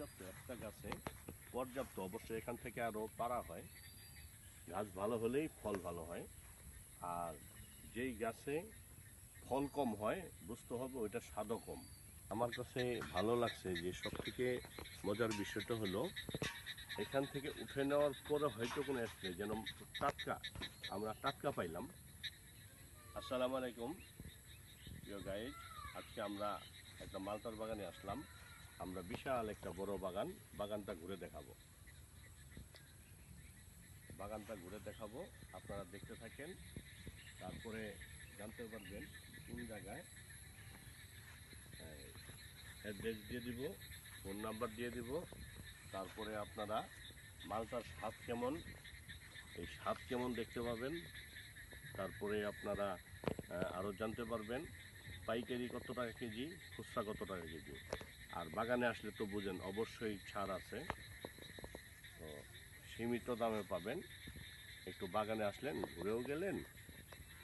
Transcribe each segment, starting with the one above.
পর্যাপ্ত একটা গাছে পর্যাপ্ত, অবশ্যই এখান থেকে আরও পারা হয়। গাছ ভালো হলেই ফল ভালো হয়। আর যেই গাছে ফল কম হয় বুঝতে হবে ওইটা স্বাদও কম। আমার কাছে ভালো লাগছে যে সব থেকে মজার বিষয়টা হলো এখান থেকে উঠে নেওয়ার পরে হয়তো কোনো স্প্রে যেন টাটকা, আমরা টাটকা পাইলাম। আসসালামু আলাইকুম প্রিয় গাইজ, আজকে আমরা একটা মালটার বাগানে আসলাম। আমরা বিশাল একটা বড় বাগানটা ঘুরে দেখাবো। আপনারা দেখতে থাকেন, তারপরে জানতে পারবেন কোন জায়গায় অ্যাড্রেস দিয়ে দিব, ফোন নাম্বার দিয়ে দিব। তারপরে আপনারা মালটার স্বাদ কেমন, এই স্বাদ কেমন দেখতে পাবেন। তারপরে আপনারা আরও জানতে পারবেন পাইকারি কত টাকা কেজি, খুচরা কত টাকা কেজি। আর বাগানে আসলে তো বুঝেন অবশ্যই ছাড় আছে, তো সীমিত দামে পাবেন। একটু বাগানে আসলেন, ঘুরেও গেলেন,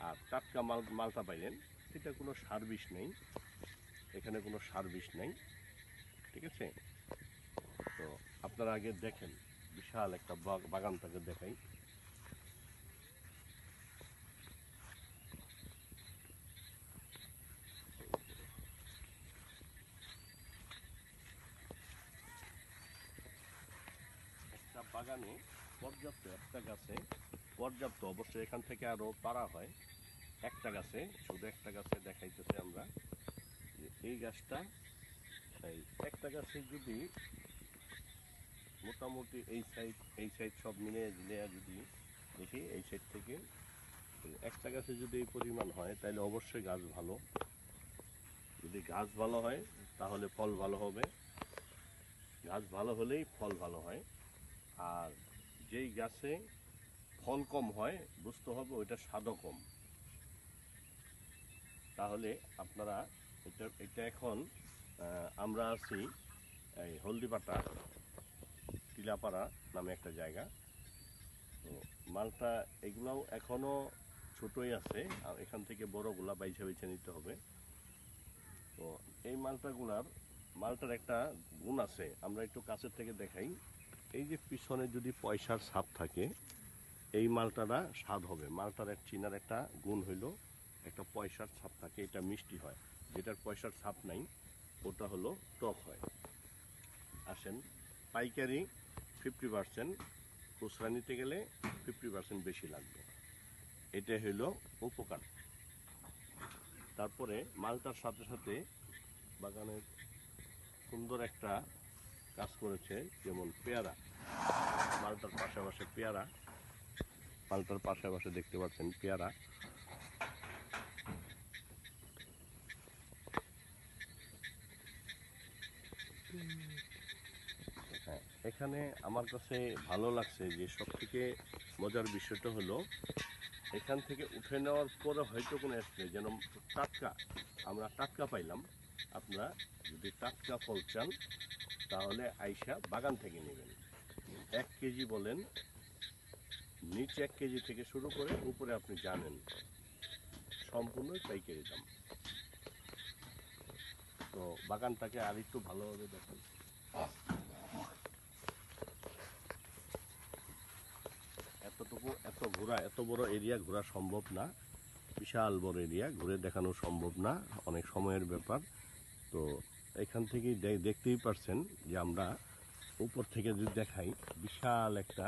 আর টাটকা মালটা পাইলেন। এটা কোনো সার্ভিস নেই, এখানে কোনো সার্ভিস নেই, ঠিক আছে? তো আপনারা আগে দেখেন, বিশাল একটা বাগানটাকে দেখাই। একটা বাগানে পর্যাপ্ত একটা গাছে পর্যাপ্ত, অবশ্যই এখান থেকে আরও পারা হয়। একটা গাছে, শুধু একটা গাছে দেখাইতেছে আমরা যে এই গাছটা, এই একটা গাছে যদি মোটামুটি এই সাইড সব মিলিয়ে যদি দেখি, এই সাইড থেকে একটা গাছে যদি এই পরিমাণ হয় তাহলে অবশ্যই গাছ ভালো। যদি গাছ ভালো হয় তাহলে ফল ভালো হবে। গাছ ভালো হলেই ফল ভালো হয়। আর যেই গাছে ফল কম হয় বুঝতে হবে ওইটা স্বাদও কম। তাহলে আপনারা এটা এখন আমরা আছি এই হলদিপাটা টিলাপাড়া নামে একটা জায়গা। তো মালটা এগুলাও এখনও ছোটই আছে, আর এখান থেকে বড়গুলা বাইছে নিতে হবে। তো এই মালটার একটা গুণ আছে, আমরা একটু কাছের থেকে দেখাই। এই যে পিছনে যদি পয়সার ছাপ থাকে, এই মালটাটা স্বাদ হবে। মালটার চিনার একটা গুণ হইল একটা পয়সার ছাপ থাকে, এটা মিষ্টি হয়। যেটার পয়সার ছাপ নাই ওটা হলো টক হয়। আসেন, পাইকারি 50%, খুচরা নিতে গেলে 50% বেশি লাগবে। এটা হইল উপকার। তারপরে মালটার সাথে সাথে বাগানের সুন্দর একটা কাজ করেছে, যেমন পেয়ারা। মালটার পাশাপাশি পেয়ারা, মালটার পাশাপাশি দেখতে পাচ্ছেন পেয়ারা। হ্যাঁ, এখানে আমার কাছে ভালো লাগছে যে সব থেকে মজার বিষয়টা হলো এখান থেকে উঠে নেওয়ার পরে হয়তো কোনো স্প্রে যেন টাটকা, আমরা টাটকা পাইলাম। আপনারা যদি টাটকা ফল চান তাহলে আইসা বাগান থেকে নেবেন। 1 কেজি বলেন, নিচে 1 কেজি থেকে শুরু করে উপরে আপনি জানেন সম্পূর্ণ পাইকারি দাম। তো বাগানটাকে আর একটু ভালোভাবে দেখেন। এত বড় এরিয়া ঘোরা সম্ভব না, বিশাল বড় এরিয়া ঘুরে দেখানো সম্ভব না, অনেক সময়ের ব্যাপার। তো এখান থেকেই দেখতেই পারছেন যে আমরা উপর থেকে যদি দেখাই, বিশাল একটা